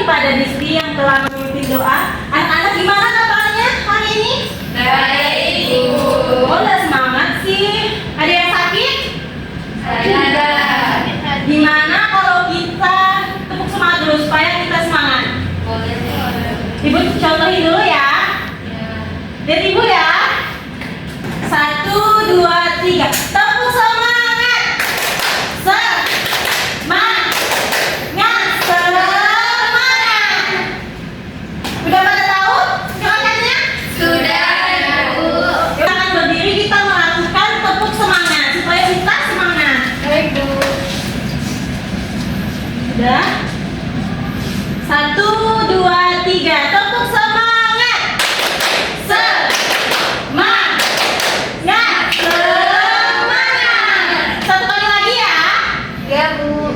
kepada Disti yang telah memimpin doa. Anak-anak gimana kabarnya hari ini? Baik, Ibu. Oh, udah semangat sih. Ada yang sakit? Ada. Gimana kalau kita tepuk semangat dulu supaya kita semangat? Boleh. Ibu contohin dulu ya. Lihat Ibu ya. 1, 2, 3. Tepuk semangat. Semangat. Semangat. Udah pada tahu gerakannya? Sudah, Bu. Kita akan berdiri, kita melakukan tepuk semangat supaya kita semangat. Baik, Bu. Udah? 1, 2, 3. Tepuk semangat. Semangat. Semangat. Satu kali lagi ya. Ya, Bu.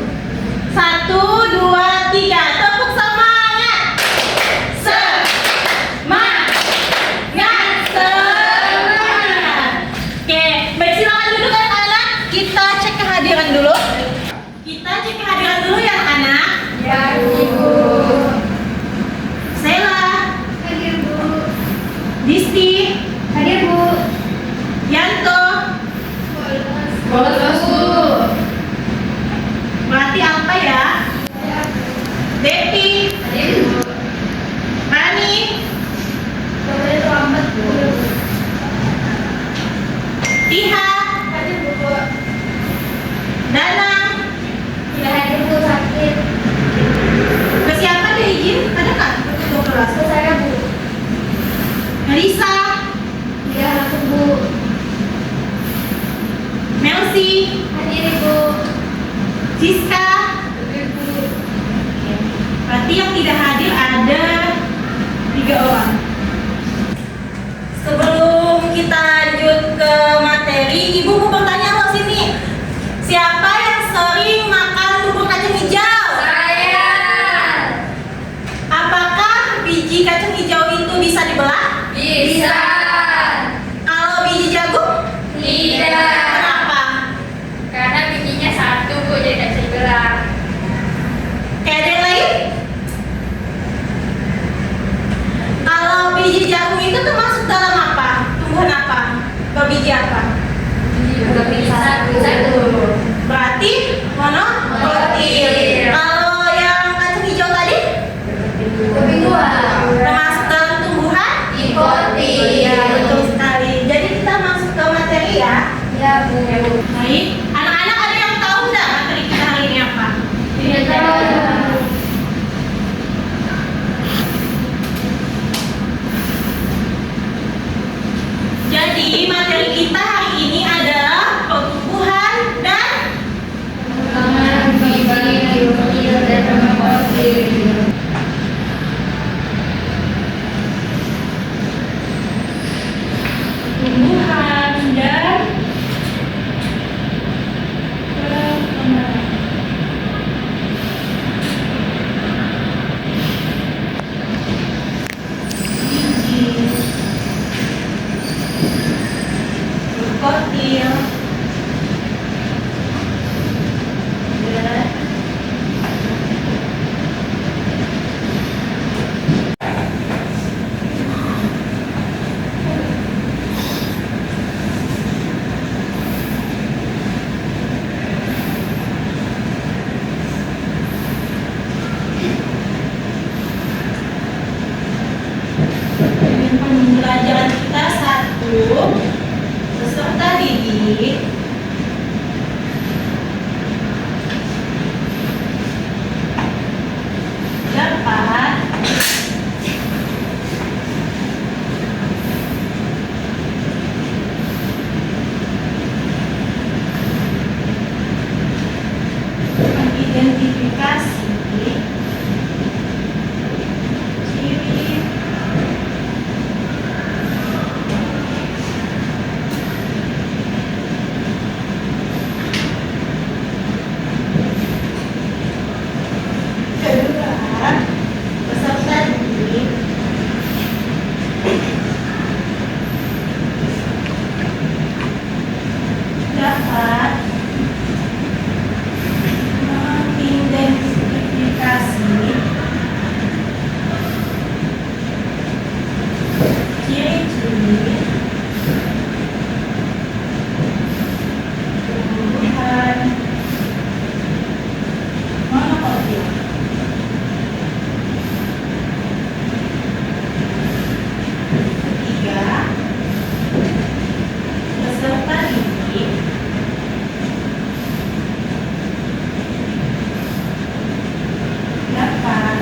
1, 2, 3. Tepuk semangat. Semangat. Semangat. Oke, baik, silakan duduk anak-anak. Kita cek kehadiran dulu. Kita cek kehadiran dulu ya anak. Ya, Ibu. Sela, Hadir, Bu. Disti, Hadir, Bu. Yanto, Bolos, Bu. Melati apa ya? Depi, Hadir, Bu. Rani, Boleh terlambat, Bu. Tiha, Hadir, Bu. Danang. Sudah hadir, Bu. Sakit. Ke siapa deh izin? Ada nggak? Ketua kelas. Ke saya, Bu. Melisa, Tidak masuk, Bu. Melsi, Hadir, Ibu. Siska. Hadir, Bu. Berarti yang tidak hadir ada 3 orang. Sebelum kita lanjut ke materi, Ibu mau bertanya loh sini. Siapa yang sering makan bubur kacang hijau? Saya. Apakah biji kacang hijau itu bisa dibelah? Bisa. Kalau biji jagung? Tidak. Kenapa? Karena bijinya satu, Bu, jadi tidak bisa dibelah. Kayak ada yang lain? Kalau biji jagung itu termasuk dalam apa? Tumbuhan apa? Atau biji apa? Bisa, Bu. Berarti monokotil. Kalau yang kacang hijau tadi Kopi tua. termasuk dalam tumbuhan? Ikotil. Iya, betul sekali. Jadi kita masuk ke materi ya. Ya, Bu. Baik, anak-anak ada yang tahu nggak materi kita hari ini apa? Tidak tahu. Jadi materi kita hari ini adalah pertumbuhan dan Perkembangan biji ikotil dan monokotil. pertumbuhan dan perkembangan. Biji ikotil dan pembelajaran kita 1, peserta didik dapat mengidentifikasi ciri dikotil. Ketiga, peserta didik dapat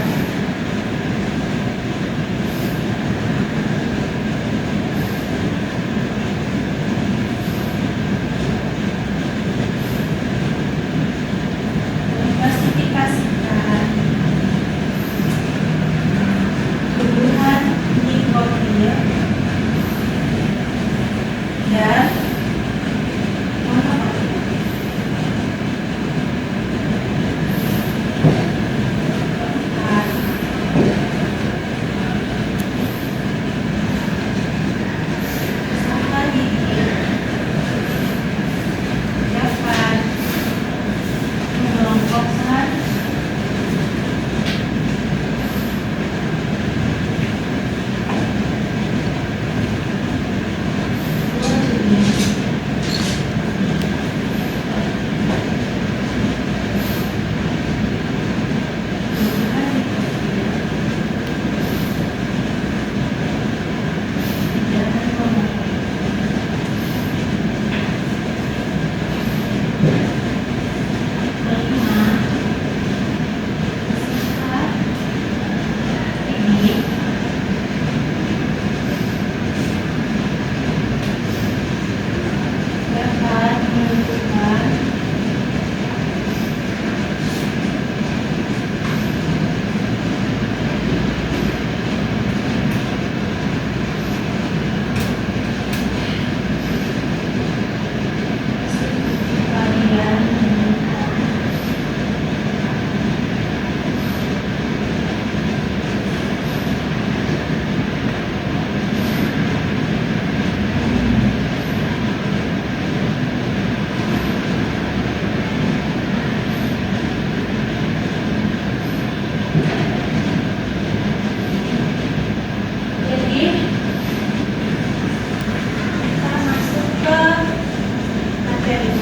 mengklasifikasikan tumbuhan nikotil dan monokotil. Keempat, peserta didik dapat mengelompokkan dua jenis tumbuhan nikotil dan monokotil. Kelima, peserta didik dapat menentukan varian menentukan jadi kita masuk ke materi.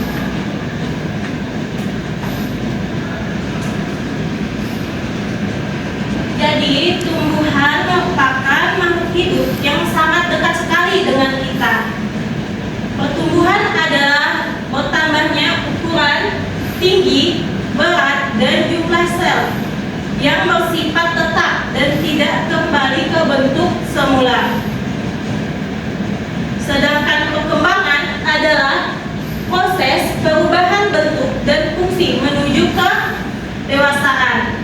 Jadi tumbuhan merupakan makhluk hidup yang sangat dekat sekali dengan kita. Pertumbuhan adalah bertambahnya ukuran, tinggi, berat, dan jumlah sel yang bersifat tetap dan tidak kembali ke bentuk semula. Sedangkan perkembangan adalah proses perubahan bentuk dan fungsi menuju ke dewasaan.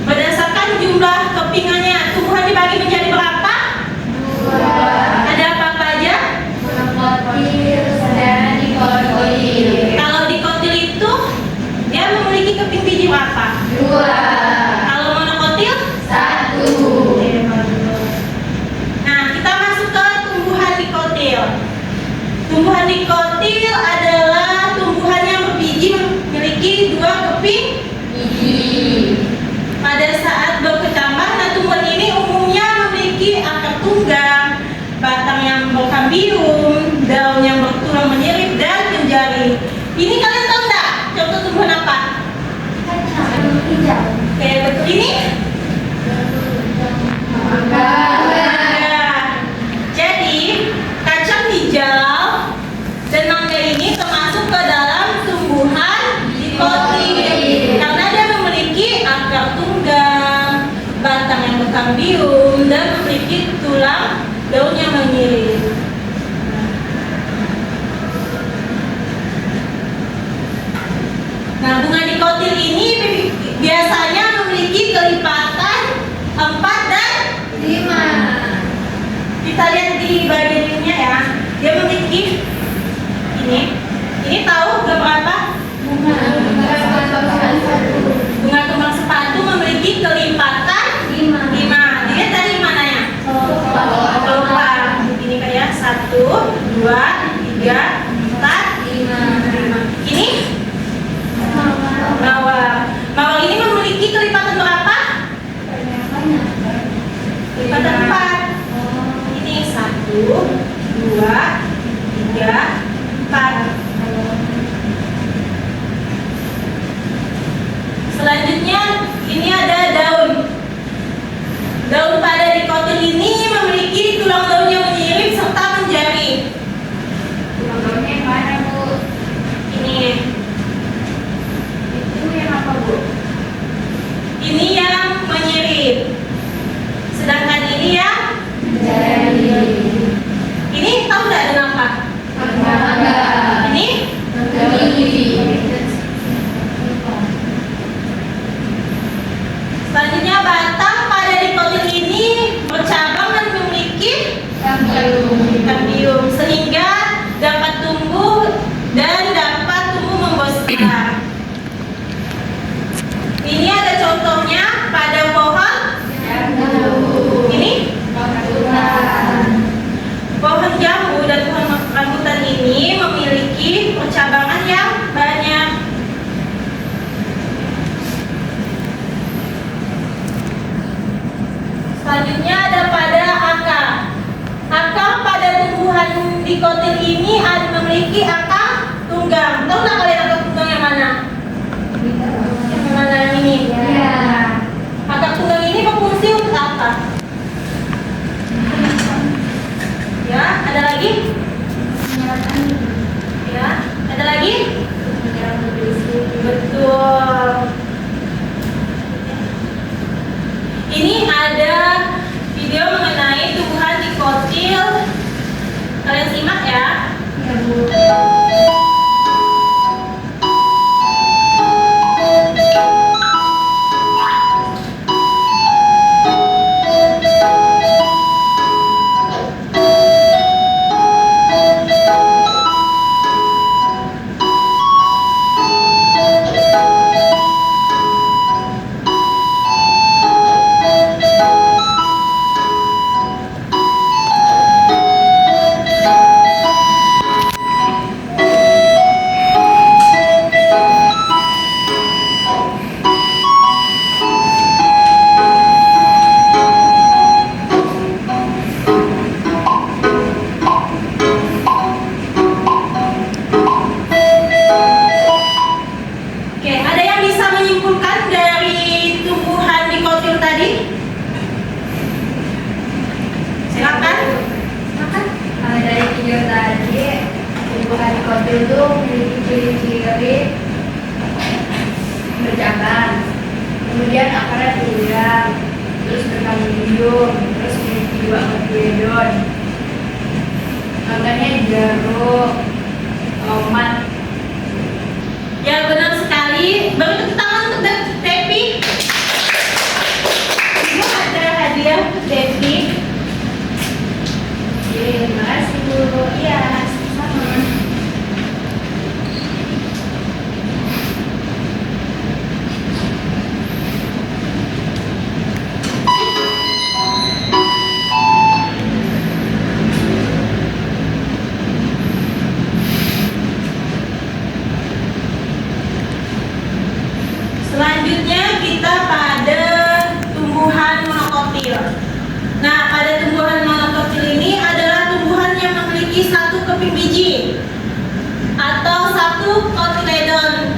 Berdasarkan jumlah kepingannya, tumbuhan dibagi menjadi berapa? Dua. Ada apa aja? Monokotil dan dikotil. Kalau dikotil itu dia memiliki keping biji berapa? Dua. Kalau monokotil? Satu. Oke, bagus. Nah, kita masuk ke tumbuhan dikotil. Tumbuhan dikotil adalah tumbuhan yang berbiji memiliki dua keping Biji. pada saat berkecambah. Nah, tumbuhan ini umumnya memiliki akar tunggang, batang yang berkambium, daun yang bertulang menyirip, dan menjari. Ini kalian tahu nggak? Contoh tumbuhan apa? Kacang hijau. Oke, betul ini. Mangga. Nah, jadi kacang hijau dan mangga ini termasuk ke dalam tumbuhan dikotil karena dia memiliki akar tunggang, batang yang berkambium, dan memiliki tulang daun yang menyirik. Nah, bunga dikotil ini biasanya memiliki kelipatan 4 dan 5. kita lihat di bagian ininya ya. Dia memiliki ini tahu berapa? Bunga Bunga kembang sepatu memiliki kelipatan 5. Dilihat dari mananya? Lupa. Ini kayak 1, 2, 3, 4, 5. Ini mawar. Selanjutnya ini ada daun. Daun pada dikotil ini memiliki tulang daun yang menyirip serta menjari. Tulang daunnya yang mana, Bu? Ini. Itu yang apa, Bu? Ini yang menyirip. Sedangkan ini yang Menjari. ini tahu nggak dengan apa? Mangga. Ini selanjutnya batang pada dikotil ini bercabang dan memiliki kambium sehingga dapat tumbuh dan dapat tumbuh membesar. Ini ada contohnya pada pohon. Ini pohon jambu dan pohon rambutan ini memiliki percabangan yang banyak. Selanjutnya ada pada akar. Akar pada tumbuhan dikotil ini memiliki akar tunggang. Tahu nggak kalian akar tunggang yang mana? Yang mana yang ini? Akar tunggang ini berfungsi untuk apa? Ya, ada lagi? Ya, ada lagi? Betul. Ini ada video mengenai tumbuhan dikotil. Kalian simak ya. Oke, ada yang bisa menyimpulkan dari tumbuhan dikotil tadi? Silakan. Dari video tadi, tumbuhan dikotil itu memiliki ciri-ciri bercabang, kemudian akarnya tunggang, terus berkambium, terus memiliki dua kotiledon, makanya jeruk, tomat. Ya, benar sekali. Beri tepuk tangan untuk Devi. Ibu ada hadiah untuk Devi. Terima kasih, Bu. Iya, sama. Selanjutnya kita pada tumbuhan monokotil. Nah, pada tumbuhan monokotil ini adalah tumbuhan yang memiliki satu keping biji atau satu kotiledon.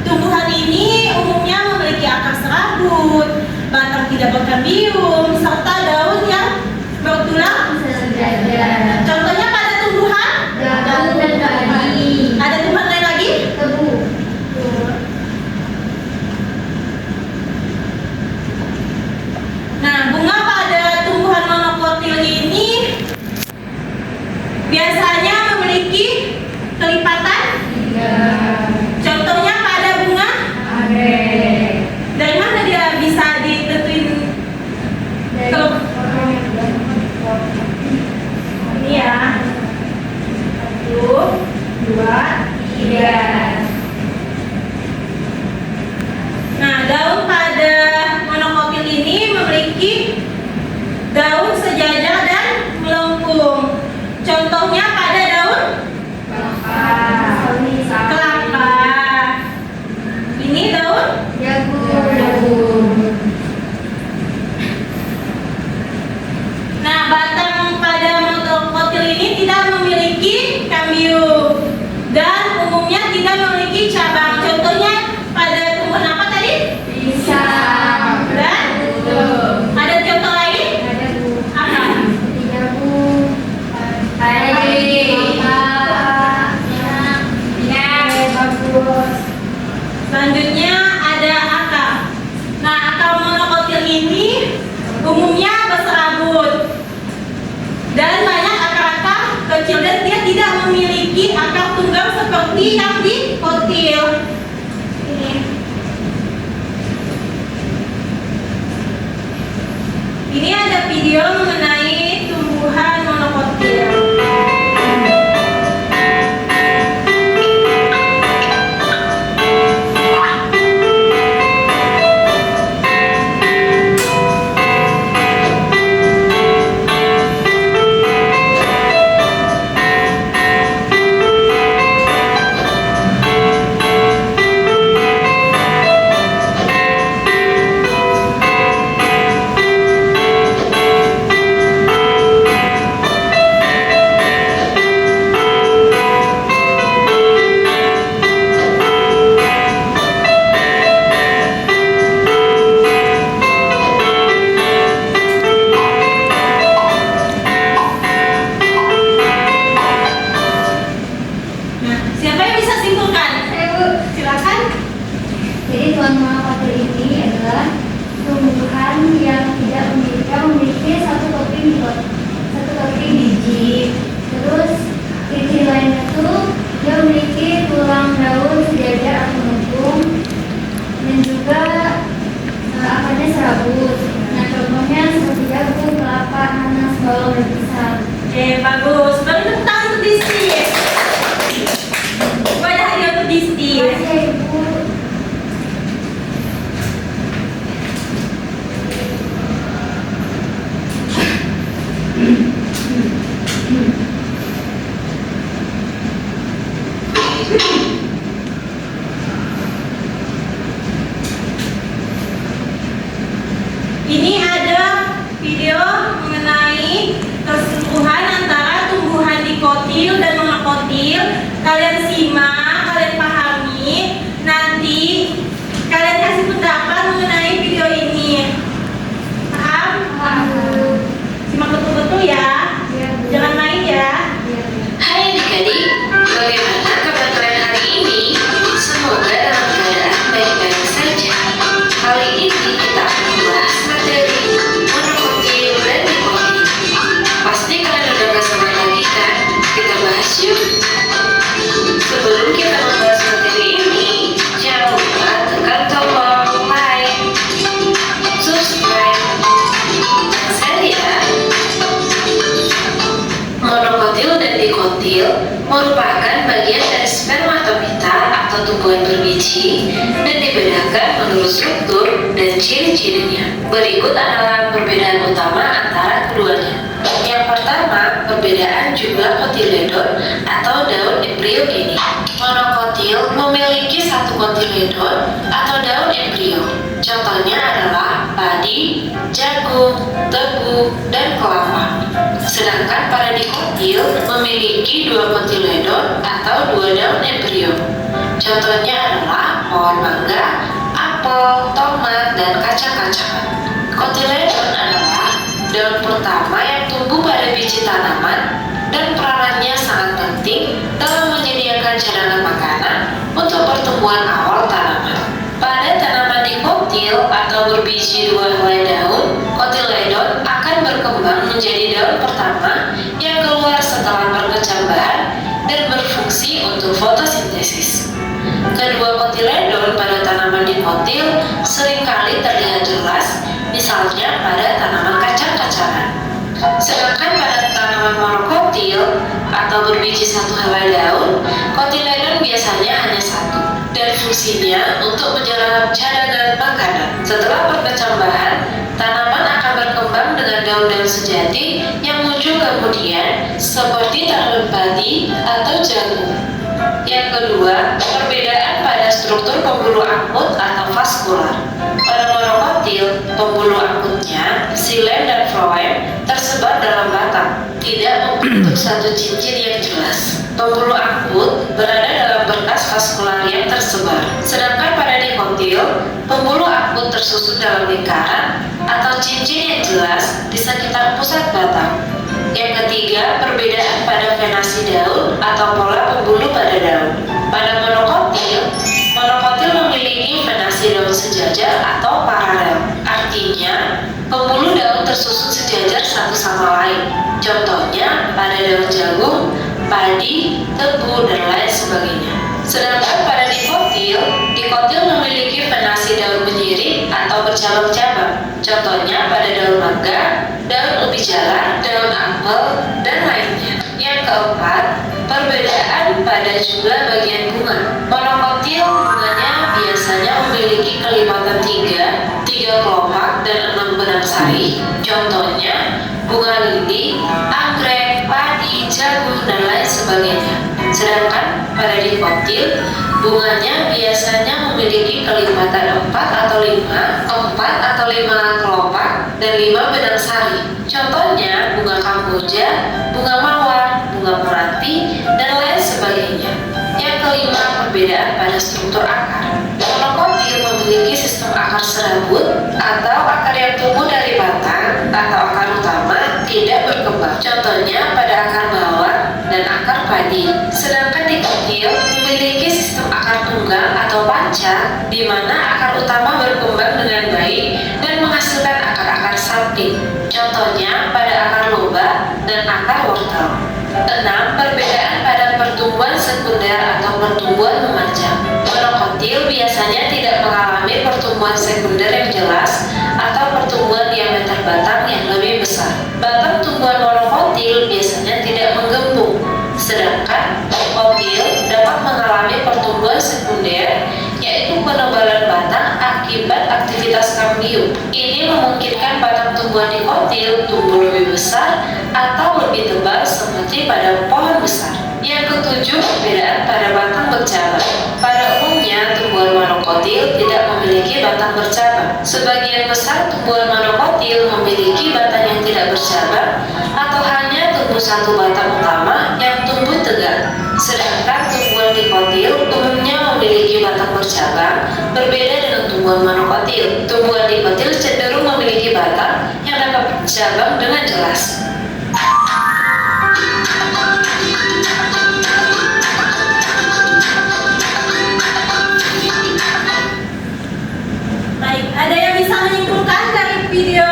Tumbuhan ini umumnya memiliki akar serabut, batang tidak berkambium, serta daun yang bertulang. Contohnya pada tumbuhan, ada tumbuhan lain lagi? Nah, bunga pada tumbuhan monokotil ini biasanya memiliki kelipatan. Contohnya pada bunga. Dari mana dia bisa ditentuin? Kalau ini ya, 1, 2, 3. Nah, daun pada monokotil ini memiliki daun sejajar dan melengkung. Contohnya pada daun kelapa. Ini daun Jagung. Nah, batang pada monokotil ini tidak memiliki kambium dan umumnya tidak memiliki cabang. Contohnya pada tumbuhan apa tadi? seperti yang dikotil. Ini ada video mengenai tumbuhan monokotil. Jadi tuan monokotil ini adalah tumbuhan yang tidak memiliki satu topping biji. Terus ciri lainnya itu dia memiliki tulang daun sejajar atau melengkung dan juga akarnya serabut. Nah, contohnya seperti jagung, kelapa, nanas, bawang, dan pisang. Oke, bagus. Beri tepuk tangan untuk Disti. Banyak hadiah untuk Disti. Makasih ya, Ibu. Ini ada video mengenai keseluruhan antara tumbuhan dikotil dan monokotil. Kalian simak, kalian pahami. Nanti kalian kasih pendapat mengenai video ini. Paham? Simak betul-betul ya. Jangan main ya. Hai adik-adik, bagaimana kabar kalian hari ini? Semoga dalam keadaan baik-baik saja. Kali ini kita akan membahas materi monokotil dan dikotil. Pasti kalian udah gak sabar lagi kan? Kita bahas yuk. Sebelum kita membahas materi ini, jangan lupa tekan tombol like, subscribe, dan share ya. Monokotil dan dikotil merupakan bagian dari spermatopita atau tumbuhan berbiji dan dibedakan menurut struktur dan ciri-cirinya. Berikut adalah perbedaan utama antara keduanya. Yang pertama, perbedaan jumlah kotiledon atau daun embrio ini. Monokotil memiliki satu kotiledon atau daun embrio. Contohnya adalah padi, jagung, tebu, dan kelapa. Sedangkan pada dikotil memiliki dua kotiledon atau dua daun embrio. Contohnya adalah pohon mangga, apel, tomat, dan kacang-kacangan. Kotiledon adalah daun pertama yang tumbuh pada biji tanaman dan peranannya sangat penting dalam menyediakan cadangan makanan untuk pertumbuhan awal tanaman. Pada tanaman dikotil atau berbiji dua helai daun, kotiledon akan berkembang menjadi daun pertama yang keluar setelah perkecambahan dan berfungsi untuk fotosintesis. Kedua kotiledon pada tanaman dikotil seringkali terlihat jelas, misalnya pada tanaman kacang-kacangan. Sedangkan pada tanaman monokotil atau berbiji satu helai daun, kotiledon biasanya hanya satu dan fungsinya untuk menjalankan cadangan makanan. Setelah perkecambahan, tanaman akan berkembang dengan daun-daun sejati yang muncul kemudian seperti tanaman padi atau jagung. Yang kedua, perbedaan pada struktur pembuluh akut atau vaskular. Pada monokotil, pembuluh akutnya, xilem dan floem tersebar dalam batang, tidak membentuk satu cincin yang jelas. Pembuluh akut berada dalam berkas vaskular yang tersebar. Sedangkan pada dikotil, pembuluh akut tersusun dalam lingkaran atau cincin yang jelas di sekitar pusat batang. Yang ketiga, perbedaan pada venasi daun atau pola pembuluh pada daun. Pada monokotil memiliki venasi daun sejajar atau paralel. Artinya, pembuluh daun tersusun sejajar satu sama lain. Contohnya pada daun jagung, padi, tebu, dan lain sebagainya. Sedangkan pada dikotil memiliki fenasi daun berdiri atau bercabang-cabang. Contohnya pada daun mangga, daun ubi jalar, daun apel, dan lainnya. Yang keempat, perbedaan pada jumlah bagian bunga. Monokotil bunganya biasanya memiliki kelipatan 3 kelopak dan 6 benang sari. Contohnya bunga lili, anggrek, padi, jagung, dan lain sebagainya. Sedangkan pada dikotil, bunganya biasanya memiliki kelipatan 4 atau 5 kelopak dan 5 benang sari. Contohnya bunga kamboja, bunga mawar, bunga meranti, dan lain sebagainya. Yang kelima, perbedaan pada struktur akar. Monokotil memiliki sistem akar serabut atau akar yang tumbuh dari batang atau akar utama tidak berkembang. Contohnya pada akar bawang dan akar padi. Sedangkan dikotil memiliki sistem akar tunggal atau panjang di mana akar utama berkembang dengan baik dan menghasilkan akar-akar samping. Contohnya pada akar lobak dan akar wortel. 6. Perbedaan pada pertumbuhan sekunder atau pertumbuhan memanjang. Monokotil biasanya tidak mengalami pertumbuhan sekunder yang jelas atau pertumbuhan diameter batang yang lebih besar. Batang tumbuhan monokotil biasanya tidak menggembung, sedangkan dikotil dapat mengalami pertumbuhan sekunder, yaitu penebalan batang akibat aktivitas kambium. Ini memungkinkan batang tumbuhan dikotil tumbuh lebih besar atau lebih tebal seperti pada pohon besar. Yang ketujuh, perbedaan pada batang bercabang. Pada umumnya, tumbuhan monokotil tidak memiliki batang bercabang. Sebagian besar tumbuhan monokotil memiliki batang yang tidak bercabang atau hanya tumbuh satu batang utama yang tumbuh tegak. Sedangkan tumbuhan dikotil umumnya memiliki batang bercabang, berbeda dengan tumbuhan monokotil. Tumbuhan dikotil cenderung memiliki batang yang dapat bercabang dengan jelas. Baik, ada yang bisa menyimpulkan dari video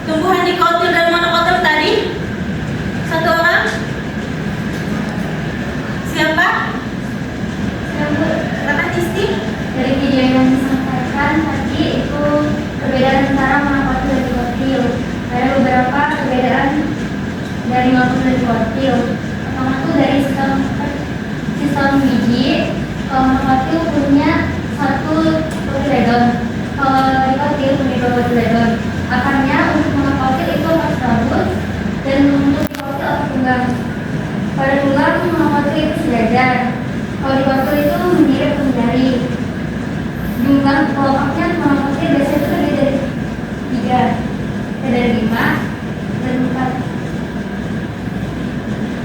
tumbuhan dikotil dan monokotil tadi? Satu orang? Siapa? Silakan Isti. Dari video yang disampaikan tadi itu perbedaan antara monokotil dan dikotil. Ada beberapa perbedaan dari monokotil dan dikotil. Pertama itu dari sistem biji. Monokotil punya satu kotiledon. Kalau dikotil punya dua kotiledon. Akarnya untuk monokotil itu akar serabut dan untuk dikotil akar tunggang. Pada tunggang monokotil itu sejajar. Kalau dikotil itu mirip jari. Jumlah kelopaknya monokotil biasanya itu lebih dari 3, dari 5 dan 4.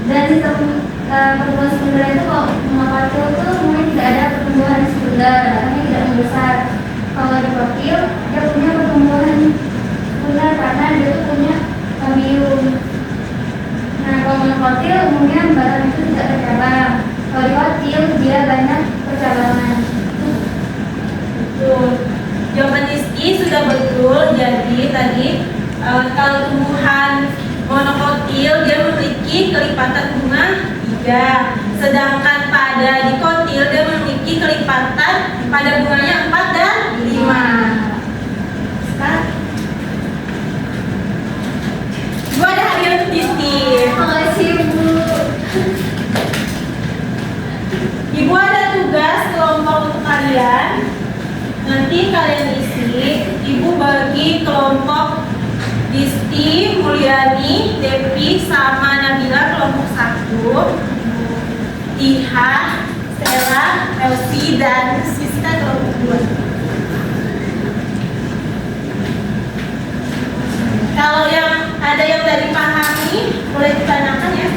Dan sistem pertumbuhan sekunder itu kalau monokotil itu mungkin tidak ada pertumbuhan sekunder, batangnya tidak membesar. Kalau dikotil dia punya pertumbuhan sekunder karena dia tuh punya kambium. Nah, kalau monokotil umumnya batang itu tidak bercabang. Kalau dikotil dia banyak percabangan. Betul. Jawaban Isti sudah betul. Jadi tadi kalau tumbuhan monokotil dia memiliki kelipatan bunga 3, sedangkan pada dikotil dia memiliki kelipatan pada bunganya 4 dan 5. Sekarang Ibu ada hadiah untuk Isti. Makasih Bu. Ibu ada tugas kelompok untuk kalian. Nanti kalian isi, Ibu bagi kelompok Disti, Mulyani, Devi, sama Nabila kelompok 1, Iha, Stella, Elsie, dan Siska kelompok 2. Kalau yang ada yang dari pahami, boleh ditanyakan ya.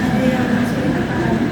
Ada yang masuk ke pahami?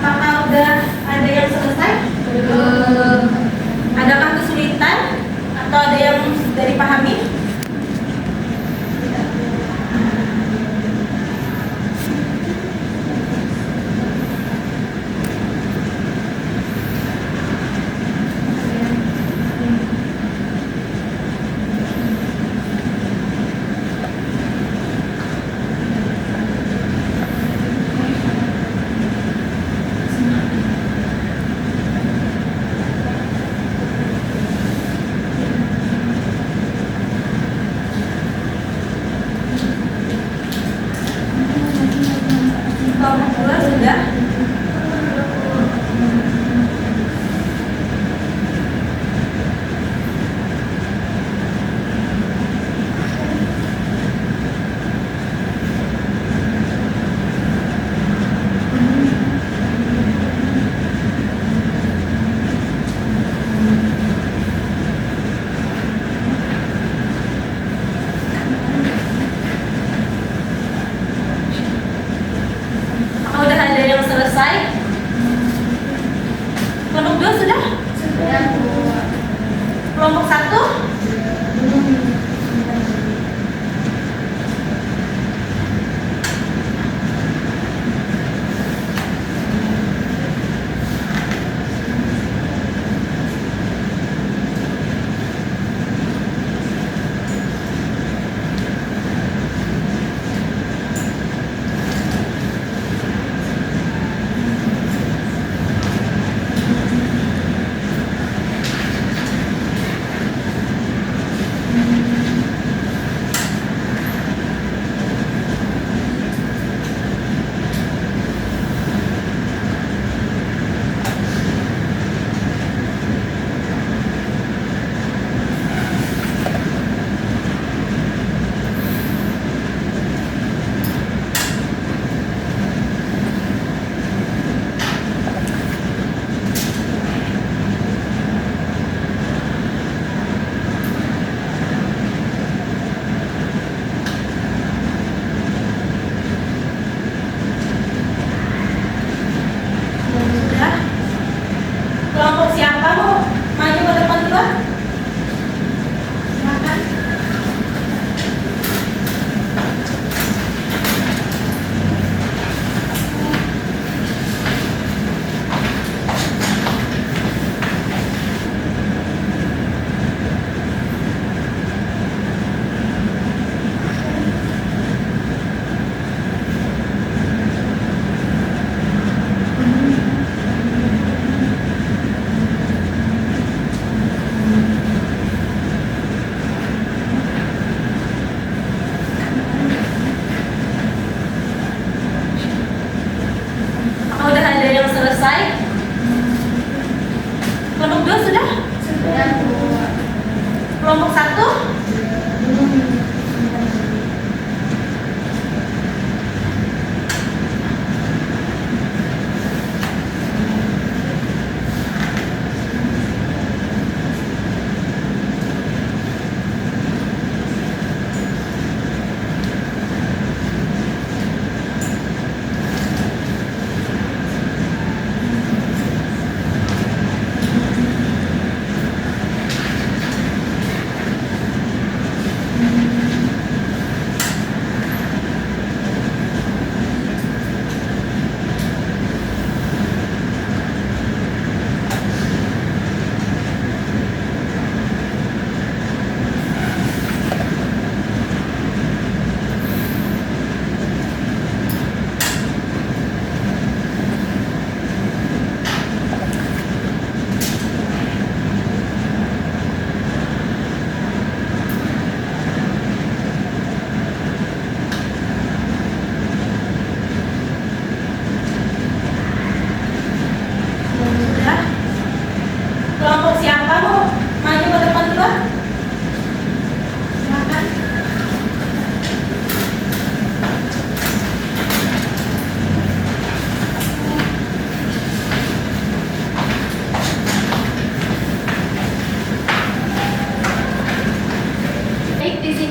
Apakah udah ada yang selesai? Adakah kesulitan atau ada yang sudah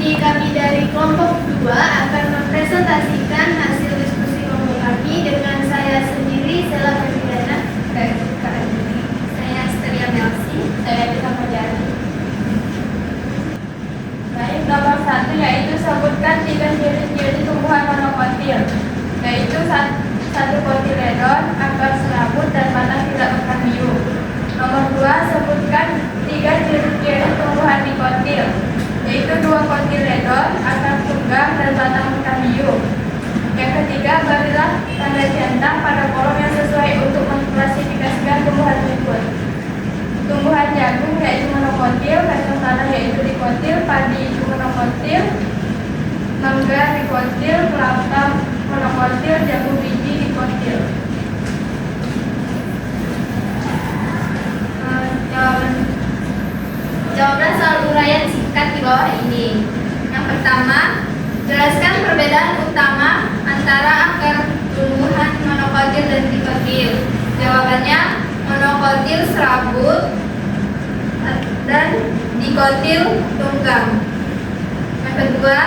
sini kami dari kelompok 2 akan mempresentasikan hasil diskusi kelompok kami dengan saya sendiri, Sela Febriana, Saya Kak Andini. saya Asteria Melsi. Saya Tita Mojani. Baik, nomor 1 yaitu sebutkan 3 ciri-ciri tumbuhan monokotil, yaitu 1 kotiledon, akar serabut, dan batang tidak berkambium. Nomor 2, sebutkan 3 ciri-ciri tumbuhan dikotil, yaitu 2 kotiledon, akar tunggang, dan batang berkambium. Yang ketiga, berilah tanda centang pada kolom yang sesuai untuk mengklasifikasikan tumbuhan berikut. Tumbuhan jagung yaitu monokotil, kacang tanah yaitu dikotil, padi itu monokotil, mangga dikotil, kelapa monokotil, jagung biji dikotil. Jawaban soal uraian singkat di bawah ini. Yang pertama, jelaskan perbedaan utama antara akar tumbuhan monokotil dan dikotil. Jawabannya, monokotil serabut dan dikotil tunggang. Yang kedua,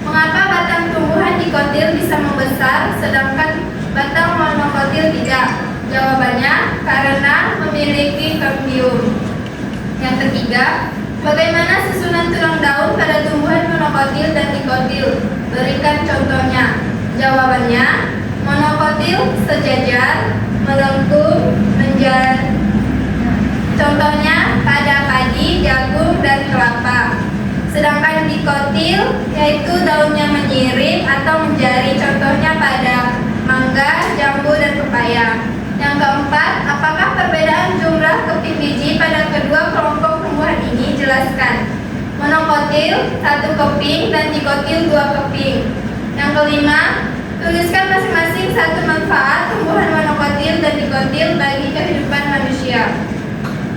mengapa batang tumbuhan dikotil bisa membesar sedangkan batang monokotil tidak? Jawabannya, karena memiliki kambium. Yang ketiga, bagaimana susunan tulang daun pada tumbuhan monokotil dan dikotil? Berikan contohnya. Jawabannya, monokotil sejajar, melengkung, menjalar. Contohnya pada padi, jagung, dan kelapa. Sedangkan dikotil yaitu daunnya menyirip atau menjari. Contohnya pada mangga, jambu, dan pepaya. Yang keempat, apakah perbedaan jumlah keping biji pada kedua kelompok tumbuhan ini? Jelaskan. Monokotil 1 keping dan dikotil 2 keping. Yang kelima, tuliskan masing-masing 1 manfaat tumbuhan monokotil dan dikotil bagi kehidupan manusia.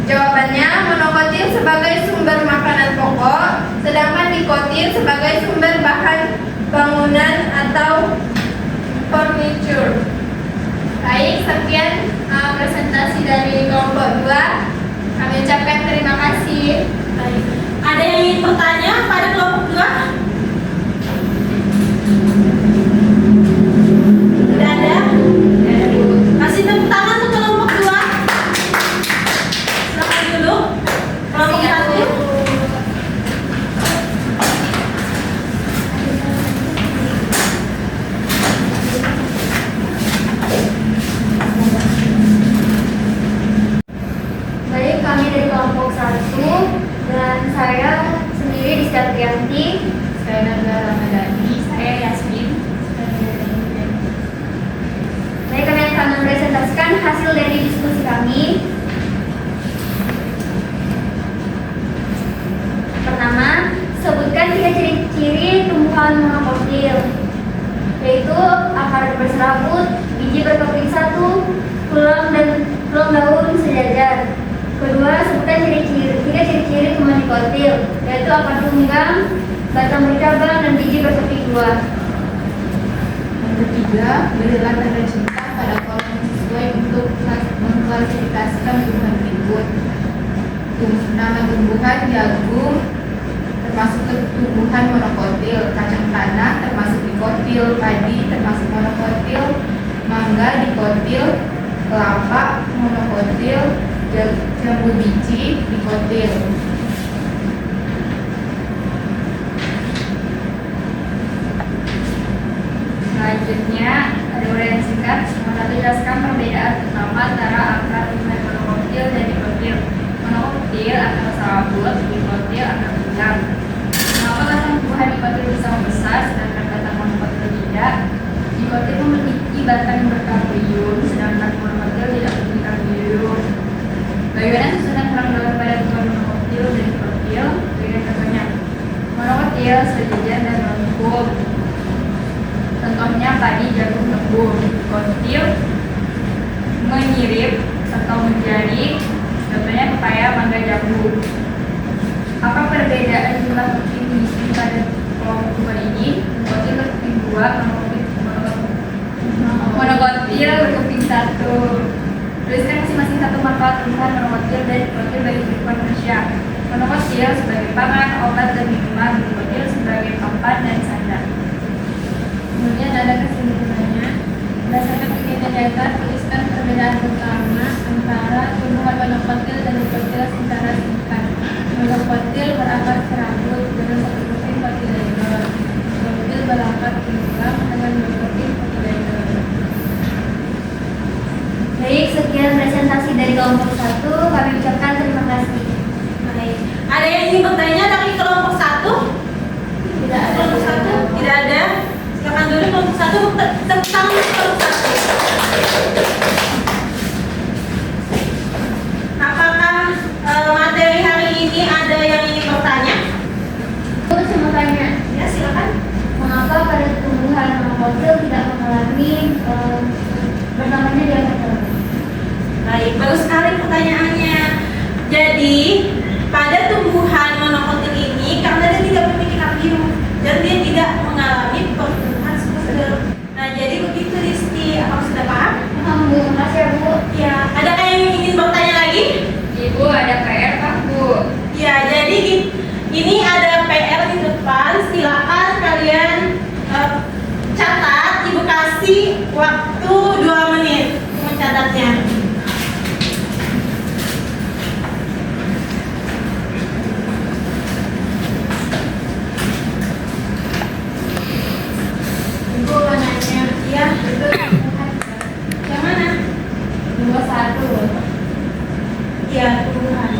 Jawabannya, monokotil sebagai sumber makanan pokok, sedangkan dikotil sebagai sumber bahan bangunan atau furniture. Baik, sekian presentasi dari kelompok 2. Kami ucapkan terima kasih. Baik. Ada yang ingin bertanya pada kelompok 2? Tidak ada? Kasih tepuk tangan untuk kelompok 2. Silakan dulu. Kelompok 1. Baik, kami dari kelompok 1 dan saya sendiri Rizka Trianti. Saya Nanda Ramadhani. Saya Yasmin. Baik, kami akan mempresentasikan hasil dari diskusi kami. Pertama, sebutkan 3 ciri-ciri tumbuhan monokotil, yaitu akar berserabut, biji berkeping 1, tulang daun sejajar. Kedua, sebutkan 3 ciri-ciri tumbuhan dikotil, yaitu akar tunggang, batang bercabang, dan biji berkeping 2. Yang ketiga, berilah tanda centang pada kolom yang sesuai untuk mengklasifikasikan tumbuhan berikut. Nama tumbuhan jagung termasuk tumbuhan monokotil, kacang tanah termasuk dikotil, padi termasuk monokotil, mangga dikotil, kelapa monokotil, jambu biji dikotil. Selanjutnya ada uraian singkat. Nomor 1, jelaskan perbedaan utama antara akar tumbuhan monokotil dan dikotil. Monokotil akar serabut, dikotil akar tunggang. Mengapa batang tumbuhan dikotil bisa membesar sedangkan batang monokotil tidak? Dikotil memiliki batang yang berkambium sedangkan monokotil tidak memiliki kambium. Bagaimana susunan tulang daun pada tumbuhan monokotil dan dikotil? Berikan contohnya. Monokotil sejajar dan melengkung. Contohnya padi, jagung, gembung. Dikotil menyirip atau menjadi. Contohnya pepaya, mangga, jambu. Apa perbedaan jumlah keping biji pada kelompok tumbuhan ini? Dikotil berkeping 2, monokotil berkeping 1. Tuliskan masing-masing 1 manfaat tumbuhan monokotil dan dikotil bagi kehidupan manusia. Monokotil sebagai pangan, obat, dan minuman. Dikotil sebagai bertanya. Ya, silakan. Mengapa pada tumbuhan monokotil tidak mengalami bertambahnya diameter? Baik, bagus sekali pertanyaannya. Jadi, pada tumbuhan monokotil ini, karena dia tidak memiliki kardium dan dia tidak mengalami pertumbuhan struktur. Nah, jadi begitu Risti, apa sudah paham? Paham Bu, makasih ya Bu. Ya, adakah yang ingin bertanya lagi? Ibu ada PR kah Bu? Ya, jadi ini ada PR di depan. Silakan kalian catat. Ibu kasih waktu 2 menit mencatatnya. Ibu mau nanya. Ya, Itu tumbuhan yang mana? 21. Ya, tumbuhan.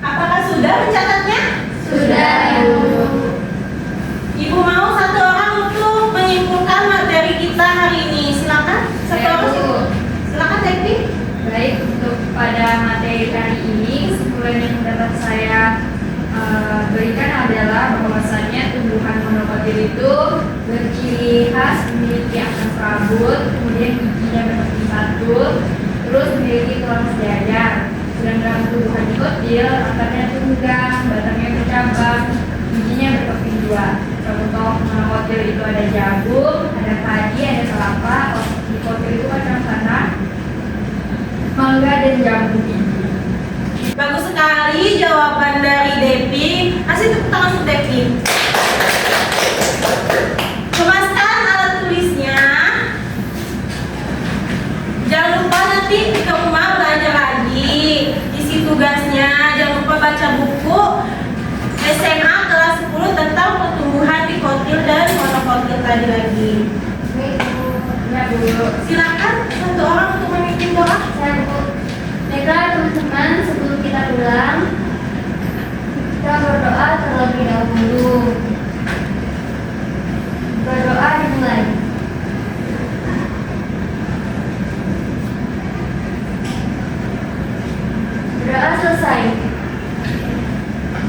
Apakah sudah mencatatnya? Sudah Ibu. Ibu mau satu orang untuk menyimpulkan materi kita hari ini. Silakan. Satu Saya orang. Bu. Silakan, Devi. Baik, untuk pada materi kali ini kesimpulan yang dapat saya berikan adalah bahwasannya tumbuhan monokotil itu berciri khas memiliki akar serabut, kemudian giginya berpeti satu, terus memiliki tulang sejajar. Sedangkan tumbuhan dikotil akarnya tunggang, batangnya bercabang, giginya berkeping dua. Contoh monokotil itu ada jagung, ada padi, ada kelapa. Dikotil itu kacang tanah, mangga dan jambu biji. Bagus sekali jawaban dari Devi. Kasih tepuk tangan untuk Devi. Kemaskan alat tulisnya. Jangan lupa nanti ke rumah belajar lagi. Isi tugasnya. Jangan lupa baca buku SMA kelas 10 tentang pertumbuhan dikotil dan monokotil tadi lagi. Baik Bu. Ya Bu. Silakan satu orang untuk memimpin doa. Saya Bu. Baiklah teman-teman, sebelum kita pulang, kita berdoa terlebih dahulu. Berdoa dimulai. Berdoa selesai.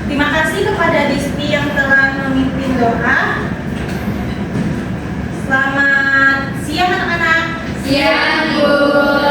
Terima kasih kepada Disti yang telah memimpin doa. Selamat siang anak-anak. Siang Bu.